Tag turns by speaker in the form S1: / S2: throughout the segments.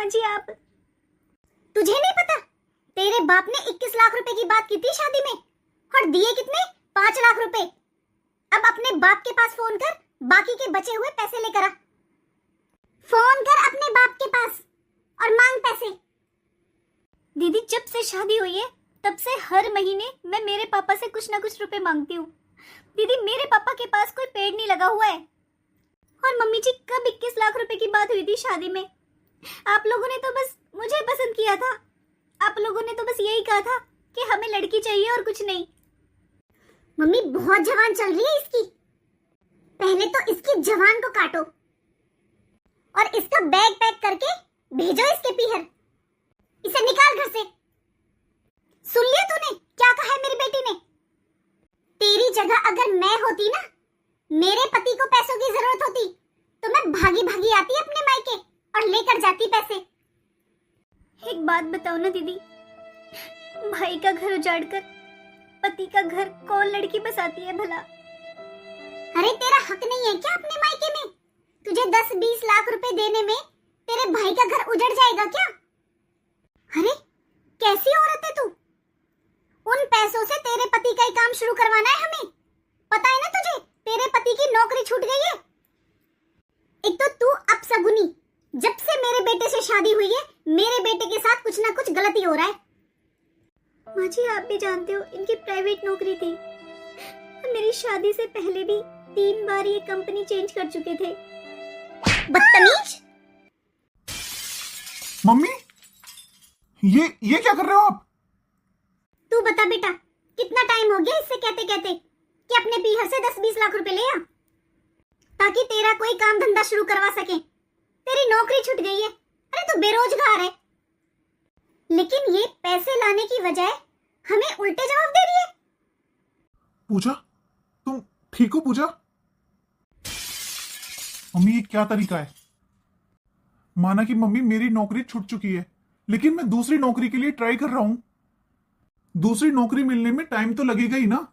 S1: हाँ जी आप। तुझे नहीं पता तेरे बाप ने 21 लाख रुपए की बात की थी शादी में और दिए कितने? 5 लाख रुपए। अब अपने बाप के पास फोन कर, बाकी के बचे हुए पैसे लेकर आ। फोन कर अपने बाप के पास और मांग पैसे। दीदी जब से शादी हुई है तब से हर महीने मैं मेरे पापा से कुछ ना कुछ रुपए मांगती हूँ। दीदी मेरे पापा के पास कोई पेड़ नहीं लगा हुआ है। और मम्मी जी कब 21 लाख रुपए की बात हुई थी शादी में? आप लोगों ने तो बस मुझे पसंद किया था। आप लोगों ने तो बस यही कहा था कि हमें लड़की चाहिए और कुछ नहीं। मम्मी बहुत जवान चल रही है इसकी। पहले तो इसकी जवान को काटो और इसका बैग पैक करके भेजो इसके पीहर। इसे निकाल घर से। सुन लिया तूने क्या कहा है मेरी बेटी ने? तेरी जगह अगर मैं होती ना, मेरे पति को पैसों की जरूरत होती तो मैं भागी भागी आती अपने मायके और लेकर जाती पैसे। एक बात बताओ ना दीदी, भाई का घर उजाड़कर पति का घर कौन लड़की बसाती है भला? अरे तेरा हक नहीं है क्या अपने मायके में? तुझे 10-20 लाख रुपए देने में तेरे भाई का घर उजड़ जाएगा क्या? अरे कैसी औरत है तू? उन पैसों से तेरे पति का ही काम शुरू करवाना है हमें। पता है ना तुझे तेरे पति की नौकरी छूट गई है। एक तो तू अपशगुनी, जब से मेरे बेटे से शादी हुई है मेरे बेटे के साथ कुछ ना कुछ गलती हो रहा है। माँ जी आप भी जानते हो इनकी प्राइवेट नौकरी थी। मेरी शादी से पहले भी 3 बार ये कंपनी चेंज कर चुके थे। बदतमीज।
S2: मम्मी ये क्या कर रहे हो आप?
S1: तू बता बेटा कितना टाइम हो गया इससे कहते कहते कि अपने पीहर से 10-20 लाख रुपए ले आ ताकि तेरा कोई काम धंधा शुरू करवा सके। तेरी नौकरी छूट गई है। अरे तू बेरोजगार है, लेकिन ये पैसे लाने की बजाय हमें उल्टे जवाब दे रही है।
S2: पूजा तुम ठीक हो? पूजा मम्मी ये क्या तरीका है? माना कि मम्मी मेरी नौकरी छूट चुकी है लेकिन मैं दूसरी नौकरी के लिए ट्राई कर रहा हूं। दूसरी नौकरी मिलने में टाइम तो लगेगा ही ना।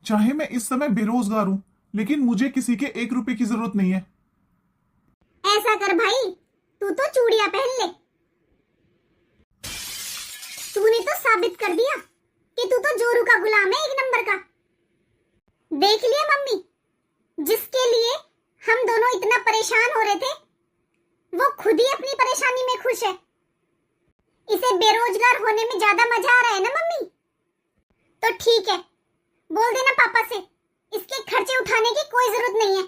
S2: चाहे मैं इस समय बेरोजगार हूं लेकिन मुझे किसी के 1 रुपए की जरूरत नहीं है।
S1: ऐसा कर भाई, तू तो चूड़ियां पहन ले। तूने तो साबित कर दिया कि तू तो जोरू का गुलाम है, 1 नंबर का। देख लिया मम्मी, जिसके लिए हम दोनों इतना परेशान हो रहे थे वो खुद ही अपनी परेशानी में खुश है। इसे बेरोजगार होने में ज्यादा मजा आ रहा है ना मम्मी? तो ठीक है, बोल देना पापा से इसके खर्चे उठाने की कोई जरूरत नहीं है।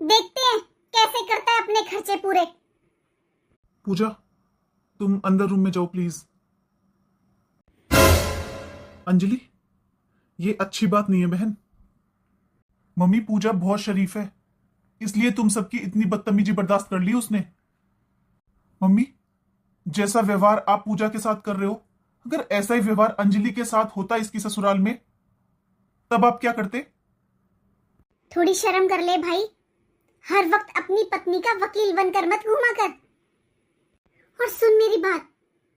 S1: देखते हैं कैसे करता है अपने खर्चे पूरे।
S2: पूजा तुम अंदर रूम में जाओ प्लीज। अंजलि ये अच्छी बात नहीं है बहन। मम्मी पूजा बहुत शरीफ है इसलिए तुम सबकी इतनी बदतमीजी बर्दाश्त कर ली उसने। मम्मी जैसा व्यवहार आप पूजा के साथ कर रहे हो, अगर ऐसा ही व्यवहार अंजलि के साथ होता इसकी ससुराल में तब आप क्या करते?
S1: थोड़ी शर्म कर ले भाई, हर वक्त अपनी पत्नी का वकील बनकर मत घूमा कर। और सुन मेरी बात,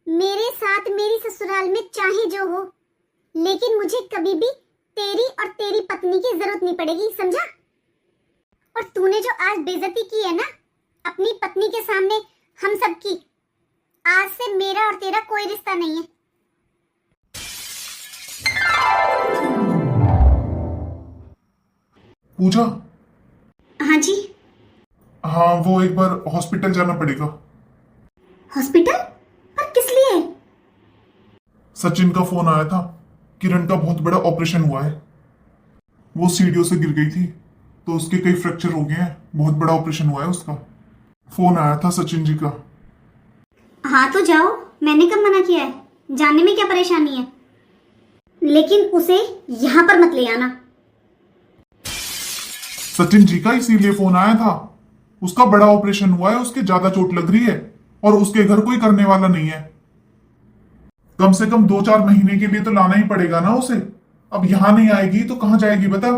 S1: मेरे साथ मेरी ससुराल में चाहे जो हो लेकिन मुझे कभी भी तेरी और तेरी पत्नी की जरूरत नहीं पड़ेगी, समझा? और तूने जो आज बेइज्जती की है ना अपनी पत्नी के सामने हम सब की, आज से मेरा और तेरा कोई रिश्ता नहीं है।
S2: पूजा।
S1: हाँ जी।
S2: हाँ वो एक बार हॉस्पिटल जाना पड़ेगा।
S1: हॉस्पिटल? पर किस लिए?
S2: सचिन का फोन आया था, किरण का बहुत बड़ा ऑपरेशन हुआ है। वो सीढ़ियों से गिर गई थी तो उसके कई फ्रैक्चर हो गए हैं, बहुत बड़ा ऑपरेशन हुआ है उसका। फोन आया था सचिन जी का।
S1: हाँ तो जाओ, मैंने कब मना किया है? जाने में क्या परेशानी है, लेकिन उसे यहाँ पर मत ले आना।
S2: सचिन जी का इसीलिए फोन आया था, उसका बड़ा ऑपरेशन हुआ है, उसके ज्यादा चोट लग रही है और उसके घर कोई करने वाला नहीं है। कम से कम 2-4 महीने के लिए तो लाना ही पड़ेगा ना उसे। अब यहां नहीं आएगी तो कहां जाएगी बता?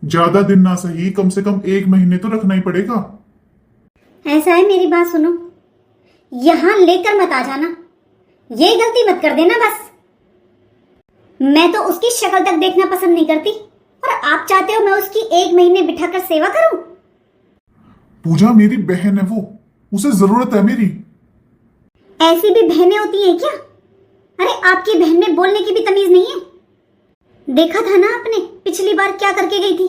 S2: ज्यादा दिन ना सही, कम से कम 1 महीने तो रखना ही पड़ेगा।
S1: ऐसा है, मेरी बात सुनो, यहां लेकर मत आ जाना, ये गलती मत कर देना बस। मैं तो उसकी शक्ल तक देखना पसंद नहीं करती और आप चाहते हो मैं उसकी 1 महीने बिठाकर सेवा करूं?
S2: पूजा मेरी बहन है वो, उसे जरूरत है मेरी।
S1: ऐसी भी बहनें होती हैं क्या? अरे आपकी बहन में बोलने की भी तमीज नहीं है। देखा था ना आपने पिछली बार क्या करके गई थी।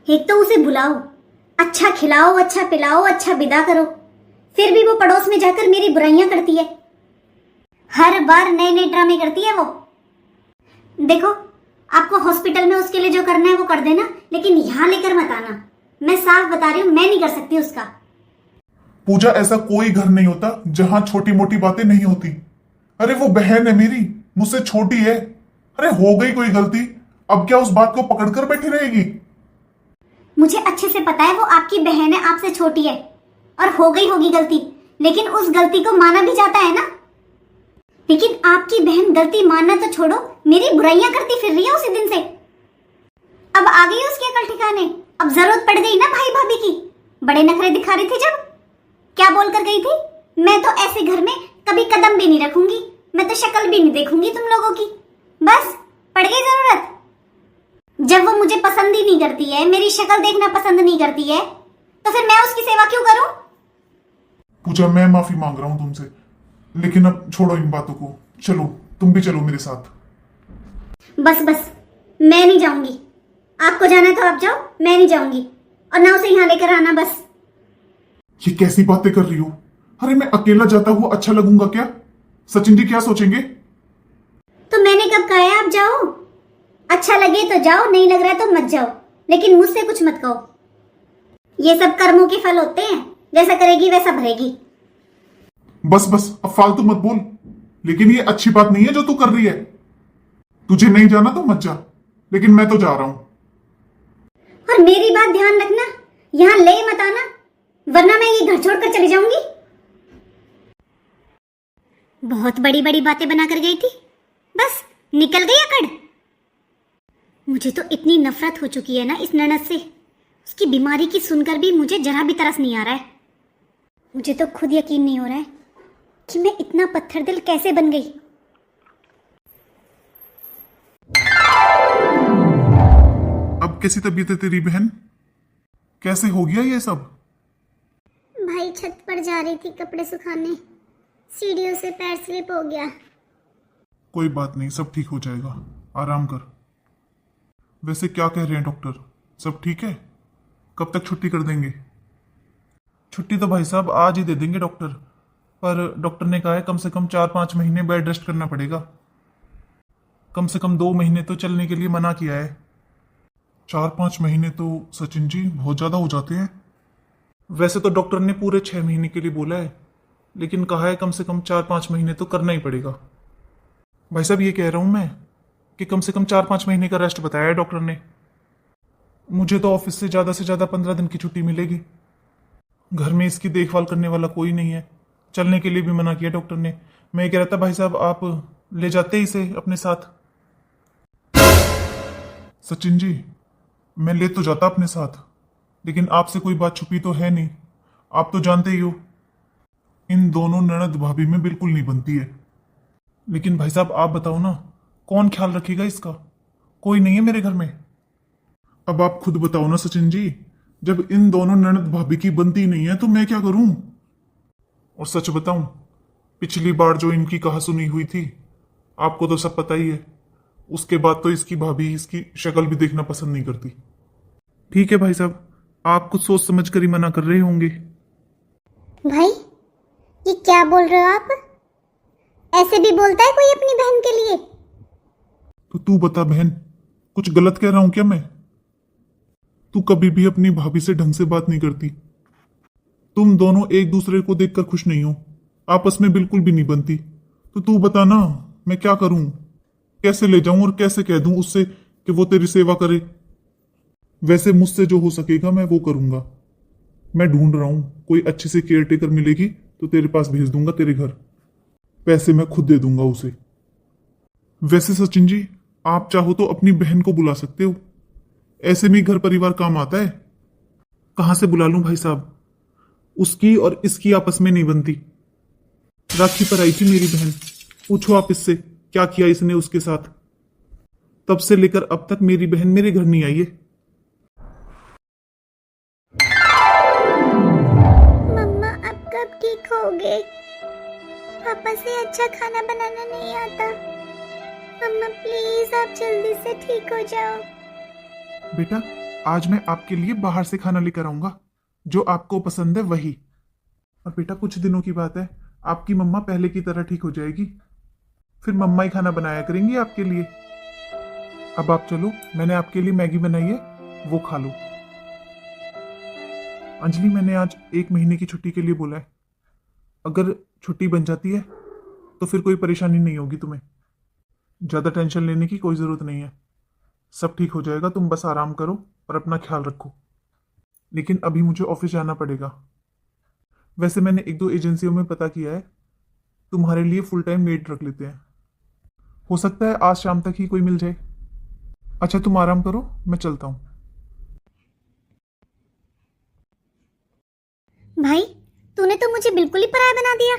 S1: एक तो उसे बुलाओ, अच्छा खिलाओ, अच्छा पिलाओ, अच्छा विदा करो, फिर भी वो पड़ोस में जाकर मेरी बुराइयां करती है। हर बार नए नए ड्रामे करती है वो। देखो, आपको हॉस्पिटल में उसके लिए जो करना है वो कर देना, लेकिन यहां लेकर मत आना। मैं साफ बता रही हूं, मैं नहीं कर सकती उसका।
S2: पूजा, ऐसा कोई घर नहीं होता जहां छोटी मोटी बातें नहीं होती। अरे वो बहन है मेरी, मुझसे छोटी है। अरे हो गई कोई गलती, अब क्या उस बात को पकड़कर बैठी रहेगी?
S1: मुझे अच्छे से पता है वो आपकी बहन है, आपसे छोटी है, और हो गई होगी गलती, लेकिन उस गलती को माना भी जाता है ना। लेकिन आपकी बहन गलती मानना तो छोड़ो, मेरी बुराइयां करती फिर रही है उसी दिन से। अब आ गई उसकी अकल ठिकाने। अब जरूरत पड़ गई ना भाई भाभी की। बड़े नखरे दिखा रही थी जब। क्या बोल कर गई थी? मैं तो ऐसे घर में कभी कदम भी नहीं रखूंगी, मैं तो शक्ल भी नहीं देखूंगी तुम लोगों की। बस पड़ गई जरूरत। जब वो मुझे पसंद ही नहीं करती है, मेरी शक्ल देखना पसंद नहीं करती है, तो फिर मैं उसकी सेवा क्यों करूं?
S2: पूजा, मैं माफी मांग रहा हूं तुमसे, लेकिन अब छोड़ो इन बातों को। चलो, तुम भी चलो मेरे साथ।
S1: बस बस, मैं नहीं जाऊंगी। आपको जाना है तो आप जाओ, मैं नहीं जाऊंगी। और ना उसे यहाँ लेकर आना बस।
S2: ये कैसी बातें कर रही हो? अरे मैं अकेला जाता हुआ अच्छा लगूंगा क्या? सचिन जी क्या सोचेंगे?
S1: तो मैंने कब कहा है आप जाओ? अच्छा लगे तो जाओ, नहीं लग रहा है तो मत जाओ, लेकिन मुझसे कुछ मत कहो। ये सब कर्मों के फल होते हैं, जैसा करेगी वैसा भरेगी।
S2: बस बस, अब फालतू मत बोल। लेकिन ये अच्छी बात नहीं है जो तू कर रही है। तुझे नहीं जाना तो मत जा, लेकिन मैं तो जा रहा हूं।
S1: और मेरी बात ध्यान रखना, यहां ले मत आना, वरना मैं ये घर छोड़कर चली जाऊंगी। बहुत बड़ी बड़ी बातें बनाकर गई थी, बस निकल गई अकड़। मुझे तो इतनी नफरत हो चुकी है ना इस ननद से, उसकी बीमारी की सुनकर भी मुझे जरा भी तरस नहीं आ रहा है। मुझे तो खुद यकीन नहीं हो रहा है कि मैं इतना पत्थर दिल कैसे बन गई।
S2: अब कैसी तबीयत है तेरी बहन? कैसे हो गया ये सब?
S1: भाई छत पर जा रही थी कपड़े सुखाने, सीढ़ियों से पैर स्लिप हो गया।
S2: कोई बात नहीं, सब ठीक हो जाएगा, आराम कर। वैसे क्या कह रहे हैं डॉक्टर, सब ठीक है? कब तक छुट्टी कर देंगे? छुट्टी तो भाई साहब आज ही दे देंगे डॉक्टर, पर डॉक्टर ने कहा है कम से कम 4-5 महीने बेड रेस्ट करना पड़ेगा। कम से कम 2 महीने तो चलने के लिए मना किया है। 4-5 महीने तो सचिन जी बहुत ज्यादा हो जाते हैं। वैसे तो डॉक्टर ने पूरे 6 महीने के लिए बोला है, लेकिन कहा है कम से कम 4-5 महीने तो करना ही पड़ेगा। भाई साहब ये कह रहा हूं मैं कि कम से कम 4-5 महीने का रेस्ट बताया है डॉक्टर ने। मुझे तो ऑफिस से ज्यादा 15 दिन की छुट्टी मिलेगी। घर में इसकी देखभाल करने वाला कोई नहीं है, चलने के लिए भी मना किया डॉक्टर ने। मैं ये कह रहा था भाई साहब आप ले जाते इसे अपने साथ। सचिन जी, मैं ले तो जाता अपने साथ, लेकिन आपसे कोई बात छुपी तो है नहीं। आप तो जानते ही हो इन दोनों ननद भाभी में बिल्कुल नहीं बनती है। लेकिन भाई साहब आप बताओ ना, कौन ख्याल रखेगा इसका? कोई नहीं है मेरे घर में। अब आप खुद बताओ ना सचिन जी, जब इन दोनों ननद भाभी की बनती नहीं है तो मैं क्या करूं? और सच बताऊं, पिछली बार जो इनकी कहा सुनी हुई थी, आपको तो सब पता ही है। उसके बाद तो इसकी भाभी इसकी शक्ल भी देखना पसंद नहीं करती। ठीक है भाई साहब, आप कुछ सोच समझ कर ही मना कर रहे होंगे।
S1: भाई ये क्या बोल रहे हो आप? ऐसे भी बोलता है कोई अपनी बहन के लिए?
S2: तो तू बता बहन, कुछ गलत कह रहा हूं क्या मैं? तू कभी भी अपनी भाभी से ढंग से बात नहीं करती। तुम दोनों एक दूसरे को देखकर खुश नहीं हो, आपस में बिल्कुल भी नहीं बनती। तो तू बता ना, मैं क्या करूं? कैसे ले जाऊं और कैसे कह दूं उससे कि वो तेरी सेवा करे? वैसे मुझसे जो हो सकेगा मैं वो करूंगा। मैं ढूंढ रहा हूं, कोई अच्छी सी केयर टेकर मिलेगी तो तेरे पास भेज दूंगा तेरे घर। पैसे मैं खुद दे दूंगा उसे। वैसे सचिन जी, आप चाहो तो अपनी बहन को बुला सकते हो, ऐसे में घर परिवार काम आता है। कहां से बुला लूं भाई साहब? उसकी और इसकी आपस में नहीं बनती। राखी पर आई थी मेरी बहन, पूछो आप इससे क्या किया इसने उसके साथ। तब से लेकर अब तक मेरी बहन मेरे घर नहीं आई है।
S1: मम्मा अब ठीक हो गए। पापा से अच्छा खाना बनाना नहीं आता। मम्मा प्लीज आप जल्दी से ठीक हो जाओ।
S2: बेटा, आज मैं आपके लिए बाहर से खाना लेकर आऊंगा, जो आपको पसंद है वही। और बेटा, कुछ दिनों की बात है, आपकी मम्मा पहले की तरह ठीक हो जाएगी। फिर मम्मा ही खाना बनाया करेंगी आपके लिए। अब आप चलो, मैंने आपके लिए मैगी बनाई है, वो खा लो। अंजलि, मैंने आज 1 महीने की छुट्टी के लिए बोला है। अगर छुट्टी बन जाती है तो फिर कोई परेशानी नहीं होगी तुम्हें। ज्यादा टेंशन लेने की कोई जरूरत नहीं है, सब ठीक हो जाएगा। तुम बस आराम करो और अपना ख्याल रखो। लेकिन अभी मुझे ऑफिस जाना पड़ेगा। वैसे मैंने 1-2 एजेंसियों में पता किया है, तुम्हारे लिए फुल टाइम मेड रख लेते हैं। हो सकता है आज शाम तक ही कोई मिल जाए। अच्छा, तुम आराम करो, मैं चलता हूँ।
S1: भाई, तूने तो मुझे बिल्कुल ही पराया बना दिया।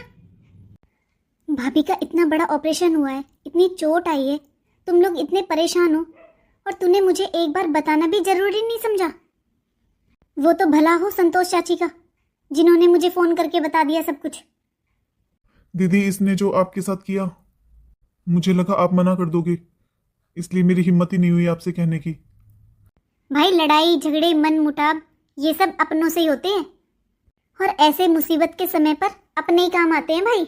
S1: भाभी का इतना बड़ा ऑपरेशन हुआ है, इतनी चोट आई है, तुम लोग इतने परेशान हो, और तूने मुझे एक बार बताना भी जरूरी नहीं समझा। वो तो भला हो संतोष चाची का, जिन्होंने मुझे फोन करके बता दिया सब कुछ।
S2: दीदी, इसने जो आपके साथ किया, मुझे लगा आप मना कर दोगे, इसलिए मेरी हिम्मत ही नहीं हुई आपसे कहने की।
S1: भाई, लड़ाई झगड़े मन मुटाव ये सब अपनों से ही होते हैं, और ऐसे मुसीबत के समय पर अपने ही काम आते हैं भाई।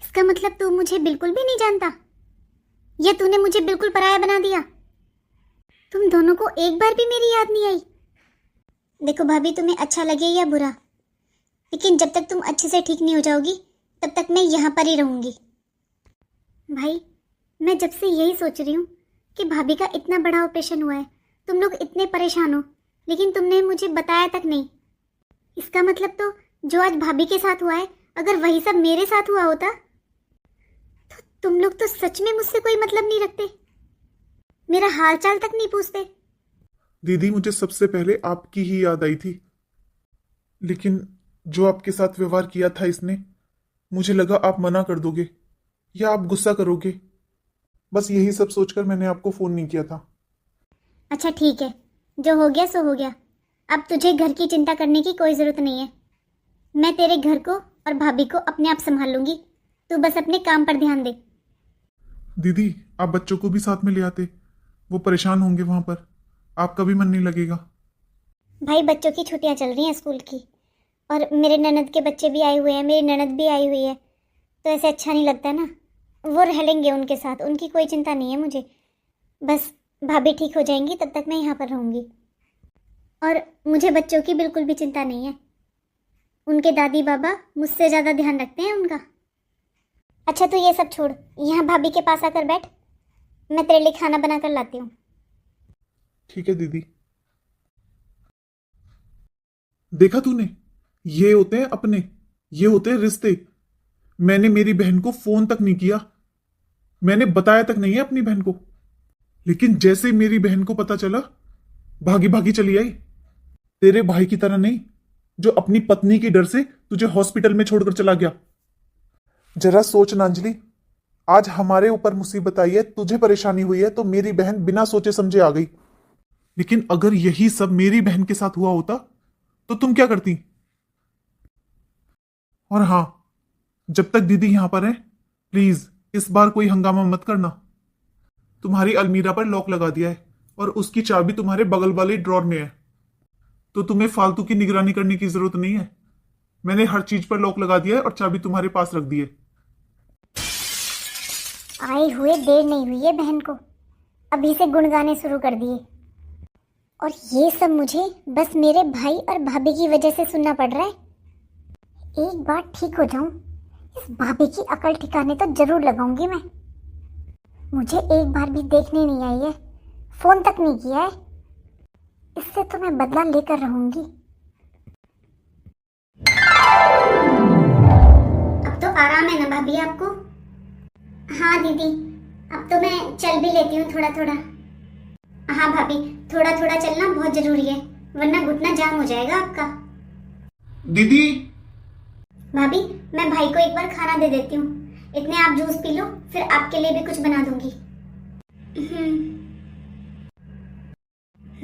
S1: इसका मतलब तू मुझे बिल्कुल भी नहीं जानता, या तूने मुझे बिल्कुल पराया बना दिया। तुम दोनों को एक बार भी मेरी याद नहीं आई। देखो भाभी, तुम्हें अच्छा लगे या बुरा, लेकिन जब तक तुम अच्छे से ठीक नहीं हो जाओगी तब तक मैं यहाँ पर ही रहूंगी। भाई, मैं जब से यही सोच रही हूँ कि भाभी का इतना बड़ा ऑपरेशन हुआ है, तुम लोग इतने परेशान हो, लेकिन तुमने मुझे बताया तक नहीं। इसका मतलब तो जो आज भाभी के साथ हुआ है, अगर वही सब मेरे साथ हुआ होता तो तुम लोग तो सच में मुझसे कोई मतलब नहीं रखते, मेरा हालचाल तक नहीं पूछते।
S2: दीदी, मुझे सबसे पहले आपकी ही याद आई थी, लेकिन जो आपके साथ व्यवहार किया था इसने, मुझे लगा आप मना कर दोगे या आप गुस्सा करोगे। बस यही सब सोचकर मैंने आपको फोन नहीं किया था।
S1: अच्छा ठीक है, जो हो गया सो हो गया। अब तुझे घर की चिंता करने की कोई ज़रूरत नहीं है। मैं तेरे घर को और भाभी को अपने आप संभाल लूंगी, तू बस अपने काम पर ध्यान दे।
S2: दीदी, आप बच्चों को भी साथ में ले आते, वो परेशान होंगे वहां पर, आपका भी मन नहीं लगेगा।
S1: भाई, बच्चों की छुट्टियां चल रही हैं स्कूल की, और मेरे ननद के बच्चे भी आए हुए हैं, मेरी ननद भी आई हुई है, तो ऐसे अच्छा नहीं लगता ना। वो रह लेंगे उनके साथ, उनकी कोई चिंता नहीं है मुझे। बस भाभी ठीक हो जाएंगी तब तक मैं यहाँ पर रहूँगी, और मुझे बच्चों की बिल्कुल भी चिंता नहीं है। उनके दादी बाबा मुझसे ज़्यादा ध्यान रखते हैं उनका। अच्छा, तो ये सब छोड़, यहाँ भाभी के पास आकर बैठ, मैं तेरे लिए खाना बना कर लाती हूँ।
S2: ठीक है दीदी। देखा तूने, ये होते हैं अपने, ये होते हैं रिश्ते। मैंने मेरी बहन को फोन तक नहीं किया, मैंने बताया तक नहीं है अपनी बहन को, लेकिन जैसे मेरी बहन को पता चला, भागी भागी चली आई। तेरे भाई की तरह नहीं, जो अपनी पत्नी के डर से तुझे हॉस्पिटल में छोड़कर चला गया। जरा सोच ना अंजलि, आज हमारे ऊपर मुसीबत आई है, तुझे परेशानी हुई है, तो मेरी बहन बिना सोचे समझे आ गई। लेकिन अगर यही सब मेरी बहन के साथ हुआ होता तो तुम क्या करती? और हां, जब तक दीदी यहां पर है, प्लीज इस बार कोई हंगामा मत करना। तुम्हारी अलमीरा पर लॉक लगा दिया है और उसकी चाबी तुम्हारे बगल वाले ड्रॉर में है, तो तुम्हें फालतू की निगरानी करने की जरूरत नहीं है। मैंने हर चीज पर लॉक लगा दिया है और चाबी तुम्हारे पास रख दी है।
S1: आए हुए देर नहीं हुई है बहन को, अभी से गुण गाने शुरू कर दिए। और ये सब मुझे बस मेरे भाई और भाभी की वजह से सुनना पड़ रहा है। एक बार ठीक हो जाऊं, इस भाभी की अकल ठिकाने तो जरूर लगाऊंगी मैं। मुझे एक बार भी देखने नहीं आई है, फोन तक नहीं किया है, इससे तो मैं बदला लेकर रहूंगी। अब तो आराम है ना भाभी आपको? हाँ दीदी, अब तो मैं चल भी लेती हूँ थोड़ा थोड़ा। हाँ भाभी, थोड़ा थोड़ा चलना बहुत जरूरी है, वरना घुटना जाम हो जाएगा आपका।
S2: दीदी,
S1: भाभी, मैं भाई को एक बार खाना दे देती हूँ, इतने आप जूस पी लो, फिर आपके लिए भी कुछ बना दूंगी।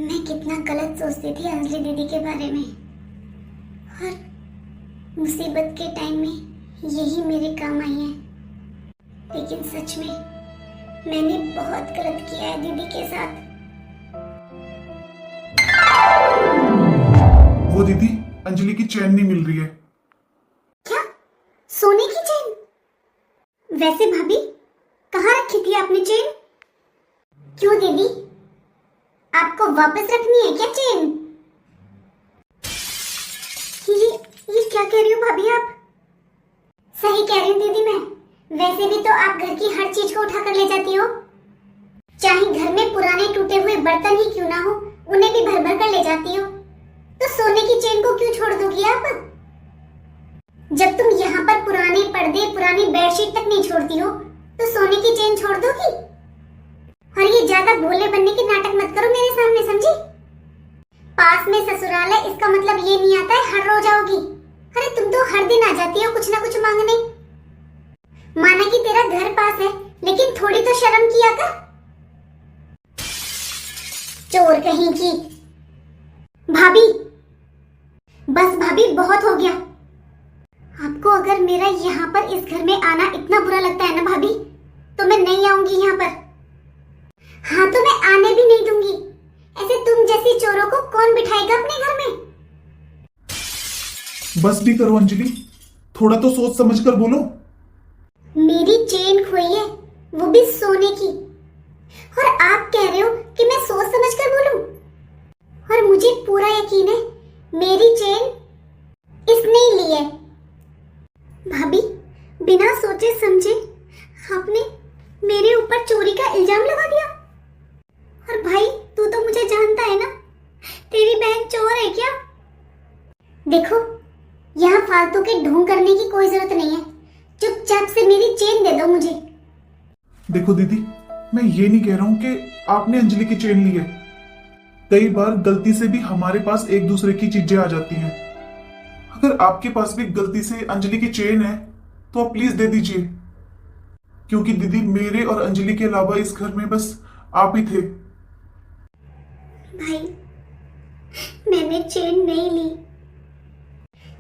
S1: मैं कितना गलत सोचती थी अंजलि दीदी के बारे में, और मुसीबत के टाइम में यही मेरे काम आई है। लेकिन सच में मैंने बहुत गलत किया है दीदी के साथ।
S2: वो दीदी, अंजलि की चैन नहीं मिल रही है।
S1: क्या? सोने की चेन? वैसे भाभी, कहाँ रखी थी आपने चेन? क्यों दीदी, आपको वापस रखनी है क्या चेन? ये क्या कह रही हो भाभी आप? सही कह रही हूँ दीदी मैं। वैसे भी तो आप घर की हर चीज को उठा कर ले जाती हो। चाहे घर में पुराने टूटे हुए बर्तन ही क्यों ना हो, उन्हें भी भर भर कर ले जाती हो। तो सोने की चेन को क्यों छोड़ दोगी आप? जब तुम यहाँ पर पुराने पर्दे, पुरानी बेडशीट तक नहीं छोड़ती हो, तो सोने की चेन छोड़ दोगी? और ये ज्यादा भोले बनने के नाटक मत करो मेरे सामने, समझी? पास में ससुराल है, इसका मतलब ये नहीं आता है हर रोज आओगी। अरे तुम तो हर दिन आ जाती हो कुछ ना कुछ मांगने। माना कि तेरा घर पास है, लेकिन थोड़ी तो शर्म किया कर। चोर कहीं की। भाभी, बस भाभी, बहुत हो गया। आपको अगर मेरा यहाँ पर इस घर में आना इतना बुरा लगता है ना भाभी, तो मैं नहीं आऊंगी यहाँ पर। हाँ, तो मैं आने भी नहीं दूंगी। ऐसे तुम जैसी चोरों को कौन बिठाएगा अपने घर में?
S2: बस भी करो अंजलि, थोड़ा तो सोच समझ कर बोलो।
S1: मेरी चेन खोई है, वो भी सोने की, और आप कह रहे हो कि मैं सोच समझ कर बोलूं? और मुझे पूरा यकीन है मेरी चेन इसने ही ली है। भाभी, बिना सोचे समझे आपने मेरे ऊपर चोरी का इल्जाम लगा दिया। और भाई, तू तो मुझे जानता है ना, तेरी बहन चोर है क्या? देखो, यहाँ फालतू के ढोंग करने की कोई जरूरत नहीं है। चुपचाप से मेरी चेन दे दो मुझे।
S2: देखो दीदी, मैं ये नहीं कह रहा हूँ कि आपने अंजलि की चेन ली है। कई बार गलती से भी हमारे पास एक दूसरे की चीजें आ जाती हैं। अगर आपके पास भी गलती से अंजलि की चेन है, तो आप प्लीज दे दीजिए। क्योंकि दीदी, मेरे और अंजलि के अलावा इस घर में बस आप ही थे।
S1: भाई, मैंने चेन नहीं ली।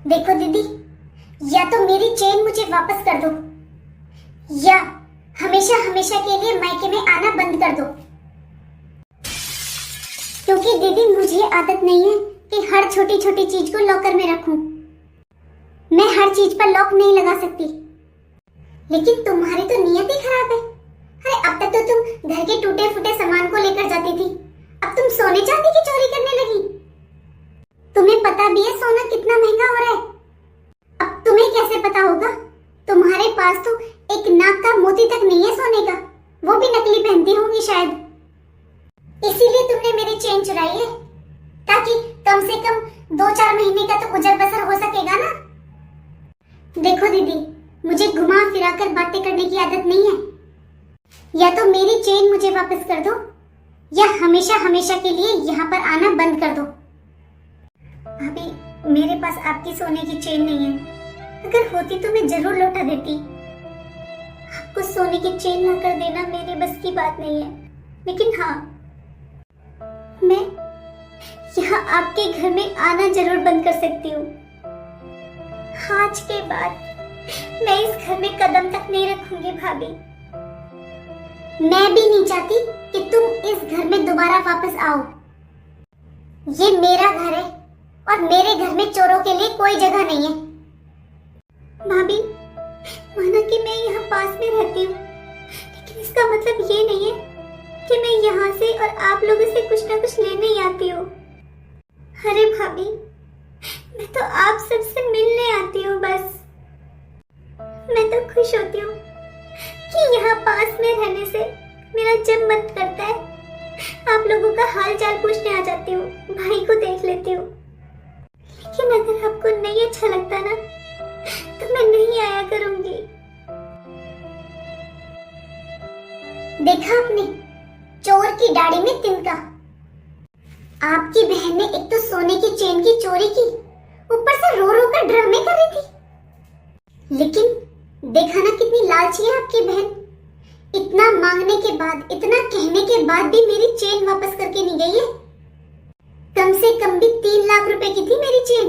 S1: देखो दीदी, या तो मेरी चेन मुझे वापस कर दो, या हमेशा हमेशा के लिए मायके में आना बंद कर दो। क्योंकि दीदी, मुझे आदत नहीं है कि हर छोटी छोटी चीज को लॉकर में रखूं। मैं हर चीज पर लॉक नहीं लगा सकती। लेकिन तुम्हारी तो नियत ही खराब है। अरे अब तक तो तुम घर के टूटे फूटे सामान को लेकर जाती थी, अब तुम सोने चांदी की चोरी करने लगी। तुम्हें पता भी है सोना कितना महंगा हो रहा है। अब तुम्हें कैसे पता होगा? तुम्हारे पास तो एक नाक का मोती तक नहीं है सोने का, वो भी नकली पहनती होंगी शायद। इसीलिए तुमने मेरी चेन चुराई है, ताकि कम से कम 2-4 महीने का तो गुजर बसर हो सकेगा ना। देखो दीदी, मुझे घुमा फिरा कर बातें करने की आदत नहीं है। या तो मेरी चेन मुझे वापस कर दो, या हमेशा हमेशा के लिए यहाँ पर आना बंद कर दो। भाभी, मेरे पास आपकी सोने की चेन नहीं है। अगर होती तो मैं जरूर लौटा देती। आपको सोने की चेन ला कर देना मेरे बस की बात नहीं है। लेकिन हाँ, मैं यहाँ आपके घर में आना जरूर बंद कर सकती हूँ। आज के बाद मैं इस घर में कदम तक नहीं रखूंगी भाभी। मैं भी नहीं चाहती कि तुम इस घर में दोबारा वापस आओ। ये मेरा घर है और मेरे घर में चोरों के लिए कोई जगह नहीं है। भाभी, माना कि मैं यहाँ पास में रहती हूँ, लेकिन इसका मतलब ये नहीं है कि मैं यहाँ से और आप लोगों से कुछ ना कुछ लेने ही आती हूँ। अरे भाभी, मैं तो आप सबसे मिलने आती हूँ बस। मैं तो खुश होती हूँ कि यहाँ पास में रहने से मेरा जब मन करता है आप लोगों का हाल चाल पूछने आ जाती हूँ, भाई को देख लेती हूँ। लेकिन अगर आपको नहीं अच्छा लगता ना, तो मैं नहीं आया करूंगी। देखा आपने, चोर की दाढ़ी में तिनका। आपकी बहन ने एक तो सोने की चेन की चोरी की, ऊपर से रो रो कर ड्रामे कर रही थी। लेकिन देखा ना कितनी लालची है आपकी बहन। इतना मांगने के बाद, इतना कहने के बाद भी मेरी चेन वापस करके नहीं गई है। कम से कम भी 3 लाख रुपए की थी मेरी चेन।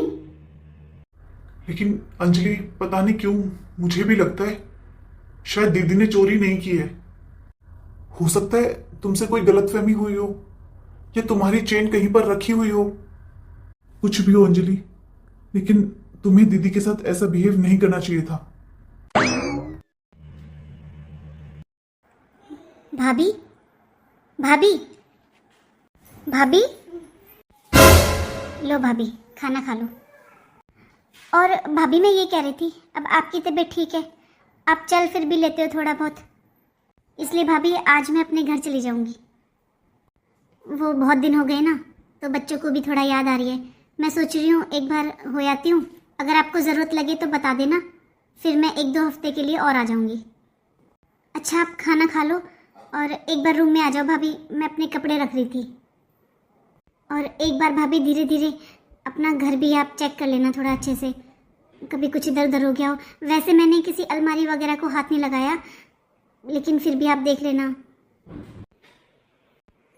S2: लेकिन अंजलि, पता नहीं क्यों मुझे भी लगता है शायद दीदी ने चोरी नहीं की है। हो सकता है तुमसे कोई गलतफहमी हुई हो या तुम्हारी चेन कहीं पर रखी हुई हो। कुछ भी हो अंजलि, लेकिन तुम्हें दीदी के साथ ऐसा बिहेव नहीं करना चाहिए था।
S1: भाभी, भाभी, भाभी, लो भाभी, खाना खा लो। और भाभी, मैं ये कह रही थी, अब आपकी तबीयत ठीक है, आप चल फिर भी लेते हो थोड़ा बहुत, इसलिए भाभी आज मैं अपने घर चली जाऊंगी। वो बहुत दिन हो गए ना, तो बच्चों को भी थोड़ा याद आ रही है। मैं सोच रही हूँ एक बार हो आती हूँ, अगर आपको ज़रूरत लगे तो बता देना, फिर मैं 1-2 हफ्ते के लिए और आ जाऊंगी। अच्छा, आप खाना खा लो और एक बार रूम में आ जाओ भाभी, मैं अपने कपड़े रख रही थी। और एक बार भाभी धीरे धीरे अपना घर भी आप चेक कर लेना थोड़ा अच्छे से, कभी कुछ इधर उधर हो गया हो। वैसे मैंने किसी अलमारी वगैरह को हाथ नहीं लगाया, लेकिन फिर भी आप देख लेना।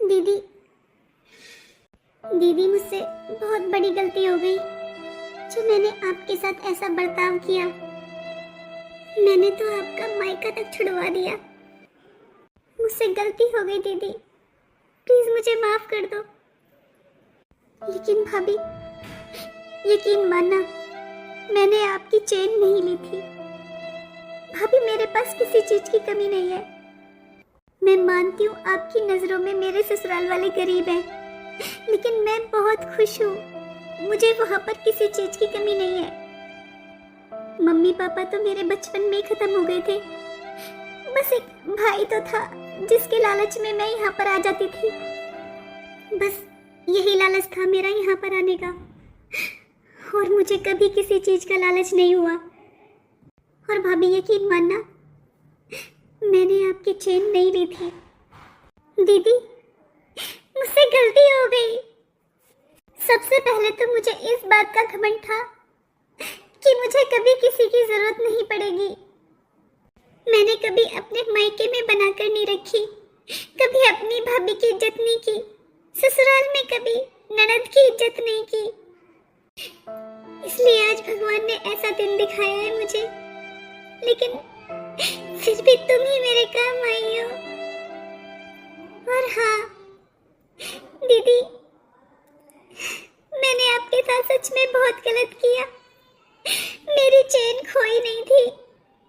S1: दीदी, दीदी, मुझसे बहुत बड़ी गलती हो गई जो मैंने आपके साथ ऐसा बर्ताव किया। मैंने तो आपका मायका तक छुड़वा दिया। मुझसे गलती हो गई दीदी, प्लीज मुझे माफ कर दो। लेकिन भाभी, यकीन मानना, मैंने आपकी चेन नहीं ली थी। भाभी, मेरे पास किसी चीज की कमी नहीं है। मैं मानती हूँ आपकी नजरों में मेरे ससुराल वाले गरीब हैं, लेकिन मैं बहुत खुश हूँ। मुझे वहां पर किसी चीज की कमी नहीं है। मम्मी पापा तो मेरे बचपन में ही खत्म हो गए थे। बस एक भाई तो था जिसके लालच में मैं यहाँ पर आ जाती थी। बस यही लालच था मेरा यहाँ पर आने का, और मुझे कभी किसी चीज का लालच नहीं हुआ। और भाभी, यकीन मानना, मैंने आपकी चेन नहीं ली थी। दीदी, मुझसे गलती हो गई। सबसे पहले तो मुझे इस बात का घमंड था कि मुझे कभी किसी की जरूरत नहीं पड़ेगी। मैंने कभी अपने मायके में बनाकर नहीं रखी, कभी अपनी भाभी की इज्जत नहीं की, ससुराल में कभी ननद की इज्जत नहीं की। इसलिए आज भगवान ने ऐसा दिन दिखाया है मुझे, लेकिन फिर भी तुम ही मेरे काम आई हो। और हाँ दीदी, मैंने आपके साथ सच में बहुत गलत किया। मेरी चेन खोई नहीं थी,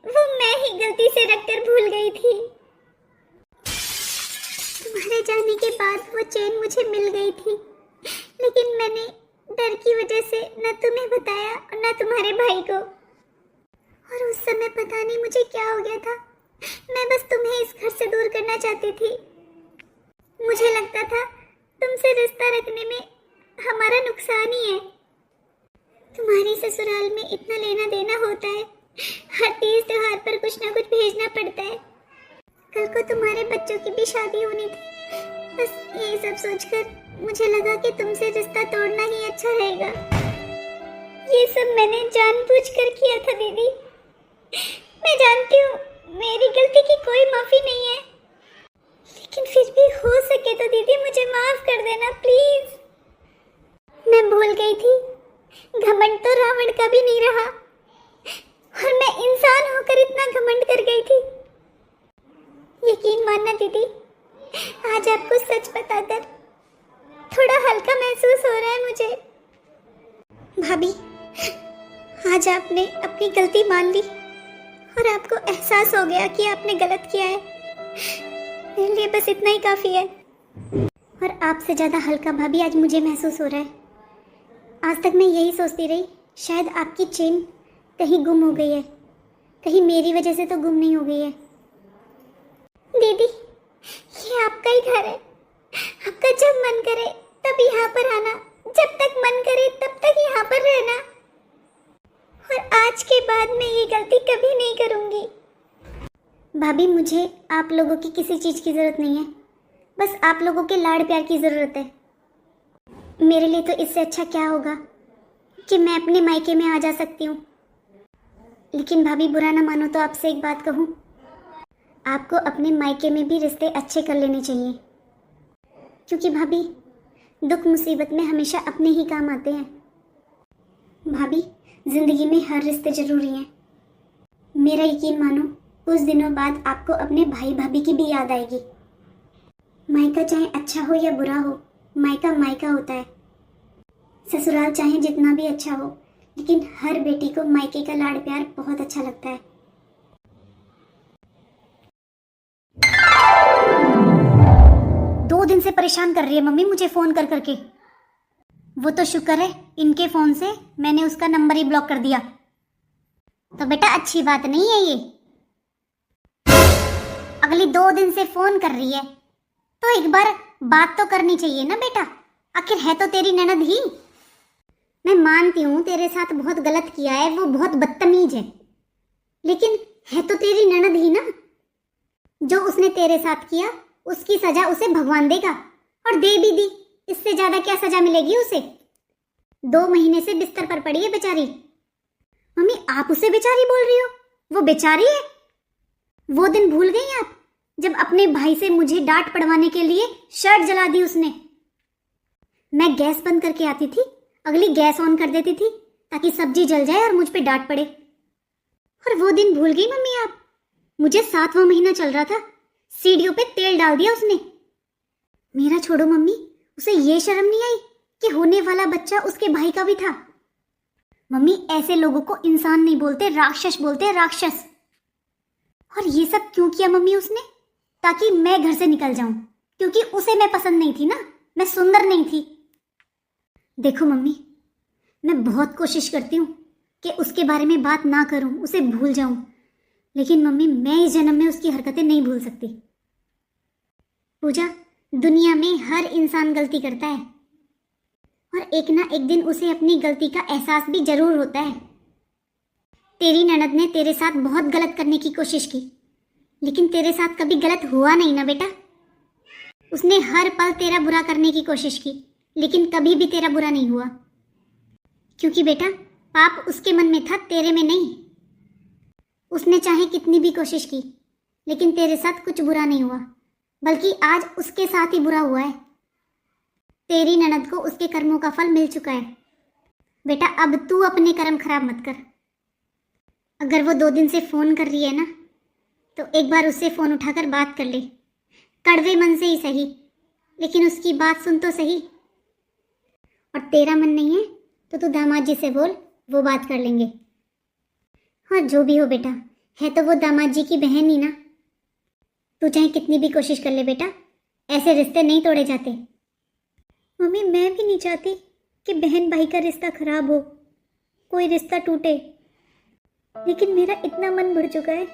S1: वो मैं ही गलती से रखकर भूल गई थी। तुम्हारे जाने के बाद वो चेन मुझे मिल गई थी, लेकिन मैंने डर की वजह से न तुम्हें बताया और न तुम्हारे भाई को। और उस समय पता नहीं मुझे क्या हो गया था, मैं बस तुम्हें इस घर से दूर करना चाहती थी। मुझे लगता था तुमसे रिश्ता रखने में हमारा नुकसान ही है। तुम्हारी ससुराल में इतना लेना देना होता है, हर तीज त्योहार पर कुछ ना कुछ भेजना पड़ता है। कल को तुम्हारे बच्चों की भी शादी होनी थी। बस यही सब सोचकर मुझे लगा कि तुमसे रिश्ता तोड़ना ही अच्छा रहेगा। ये सब मैंने जानबूझकर किया था दीदी। मैं जानती हूँ मेरी गलती की कोई माफी नहीं है, लेकिन फिर भी हो सके तो दीदी मुझे माफ कर देना प्लीज। मैं भूल गई थी, घमंड तो रावण का भी नहीं रहा, और मैं इंसान होकर इतना घमंड कर गई थी। यकीन मानना दीदी, आज आपको सच बताकर थोड़ा हल्का महसूस हो रहा है मुझे। भाभी, आज आपने अपनी गलती मान ली और आपको एहसास हो गया कि आपने गलत किया है। मेरे लिए बस इतना ही काफी है। और आपसे ज्यादा हल्का भाभी आज मुझे महसूस हो रहा है। आज तक मैं यही सोचती रही, शायद आपकी चेन कहीं गुम हो गई है, कहीं मेरी वजह से तो गुम नहीं हो गई है। दीदी, ये आपका ही घर है, आपका जब मन करे तब यहाँ पर आना, जब तक मन करे तब तक यहाँ पर रहना। और आज के बाद मैं ये गलती कभी नहीं करूँगी। भाभी, मुझे आप लोगों की किसी चीज़ की ज़रूरत नहीं है, बस आप लोगों के लाड़ प्यार की ज़रूरत है। मेरे लिए तो इससे अच्छा क्या होगा कि मैं अपने मायके में आ जा सकती हूँ। लेकिन भाभी, बुरा ना मानो तो आपसे एक बात कहूँ, आपको अपने मायके में भी रिश्ते अच्छे कर लेने चाहिए, क्योंकि भाभी दुख मुसीबत में हमेशा अपने ही काम आते हैं। भाभी, जिंदगी में हर रिश्ते जरूरी हैं। मेरा यकीन मानो, कुछ दिनों बाद आपको अपने भाई भाभी की भी याद आएगी। मायका चाहे अच्छा हो या बुरा हो, मायका मायका होता है। ससुराल चाहे जितना भी अच्छा हो, लेकिन हर बेटी को मायके का लाड़ प्यार बहुत अच्छा लगता है। दो दिन से परेशान कर रही है मम्मी मुझे फोन कर करके। वो तो शुक्र है इनके फोन से मैंने उसका नंबर ही ब्लॉक कर दिया। तो बेटा अच्छी बात नहीं है ये। अगली 2 दिन से फोन कर रही है तो एक बार बात तो करनी चाहिए ना बेटा। आखिर है तो तेरी ननद ही। मैं मानती हूँ तेरे साथ बहुत गलत किया है, वो बहुत बदतमीज है, लेकिन है तो तेरी ननद ही ना। जो उसने तेरे साथ किया उसकी सजा उसे भगवान देगा, और दे भी दी। इससे ज्यादा क्या सजा मिलेगी उसे। 2 महीने से बिस्तर पर पड़ी है बेचारी। मम्मी आप उसे बेचारी बोल रही हो? वो बेचारी है? वो दिन भूल गई आप जब अपने भाई से मुझे डांट पड़वाने के लिए शर्ट जला दी उसने। मैं गैस बंद करके आती थी, अगली गैस ऑन कर देती थी ताकि सब्जी जल जाए और मुझ पे डांट पड़े। और वो दिन भूल गई मम्मी आप? मुझे 7वां महीना चल रहा था, सीढ़ियों पे तेल डाल दिया उसने। मेरा छोड़ो मम्मी, उसे ये शर्म नहीं आई कि होने वाला बच्चा उसके भाई का भी था। मम्मी ऐसे लोगों को इंसान नहीं बोलते, राक्षस बोलते, राक्षस। और ये सब क्यों किया मम्मी उसने? ताकि मैं घर से निकल जाऊं, क्योंकि उसे मैं पसंद नहीं थी ना, मैं सुंदर नहीं थी। देखो मम्मी, मैं बहुत कोशिश करती हूँ कि उसके बारे में बात ना करूं, उसे भूल जाऊं, लेकिन मम्मी मैं इस जन्म में उसकी हरकतें नहीं भूल सकती। पूजा, दुनिया में हर इंसान गलती करता है, और एक ना एक दिन उसे अपनी गलती का एहसास भी जरूर होता है। तेरी ननद ने तेरे साथ बहुत गलत करने की कोशिश की, लेकिन तेरे साथ कभी गलत हुआ नहीं ना बेटा। उसने हर पल तेरा बुरा करने की कोशिश की, लेकिन कभी भी तेरा बुरा नहीं हुआ, क्योंकि बेटा पाप उसके मन में था, तेरे में नहीं। उसने चाहे कितनी भी कोशिश की, लेकिन तेरे साथ कुछ बुरा नहीं हुआ, बल्कि आज उसके साथ ही बुरा हुआ है। तेरी ननद को उसके कर्मों का फल मिल चुका है। बेटा अब तू अपने कर्म खराब मत कर। अगर वो 2 दिन से फोन कर रही है ना, तो एक बार उससे फोन उठाकर बात कर ले, कड़वे मन से ही सही, लेकिन उसकी बात सुन तो सही। और तेरा मन नहीं है तो तू दामाद जी से बोल, वो बात कर लेंगे। हाँ जो भी हो बेटा, है तो वो दामाद जी की बहन ही ना। तू चाहे कितनी भी कोशिश कर ले बेटा, ऐसे रिश्ते नहीं तोड़े जाते। मम्मी मैं भी नहीं चाहती कि बहन भाई का रिश्ता खराब हो, कोई रिश्ता टूटे, लेकिन मेरा इतना मन बढ़ चुका है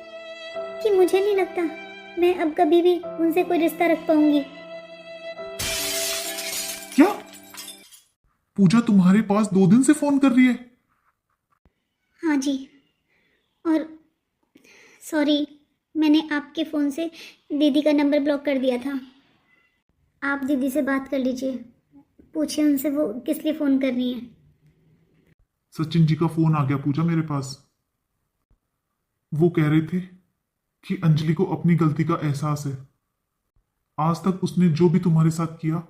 S1: कि मुझे नहीं लगता मैं अब कभी भी उनसे कोई रिश्ता रख पाऊंगी।
S2: क्या पूजा तुम्हारे पास 2 दिन से फोन कर रही है?
S1: हाँ जी, और सॉरी, मैंने आपके फ़ोन से दीदी का नंबर ब्लॉक कर दिया था। आप दीदी से बात कर लीजिए, पूछिए उनसे वो किस लिए फ़ोन कर रही हैं।
S2: सचिन जी का फोन आ गया पूजा मेरे पास। वो कह रहे थे कि अंजलि को अपनी गलती का एहसास है। आज तक उसने जो भी तुम्हारे साथ किया,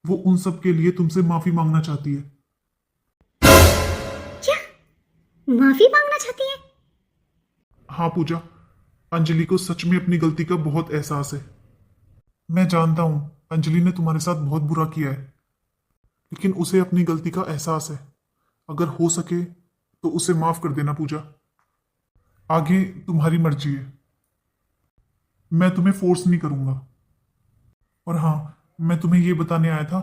S2: वो उन सब के लिए तुमसे माफी मांगना चाहती है।
S1: क्या माफ़ी मांगना चाहती है?
S2: हाँ पूजा, अंजलि को सच में अपनी गलती का बहुत एहसास है। मैं जानता हूं अंजलि ने तुम्हारे साथ बहुत बुरा किया है, लेकिन उसे अपनी गलती का एहसास है। अगर हो सके तो उसे माफ कर देना पूजा। आगे तुम्हारी मर्जी है, मैं तुम्हें फोर्स नहीं करूंगा। और हाँ, मैं तुम्हें यह बताने आया था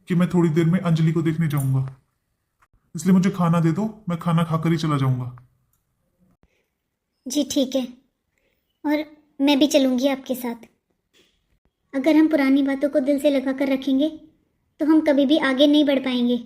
S2: कि मैं थोड़ी देर में अंजलि को देखने जाऊंगा, इसलिए मुझे खाना दे दो, मैं खाना खाकर ही चला जाऊंगा।
S1: जी ठीक है, और मैं भी चलूँगी आपके साथ। अगर हम पुरानी बातों को दिल से लगा कर रखेंगे तो हम कभी भी आगे नहीं बढ़ पाएंगे।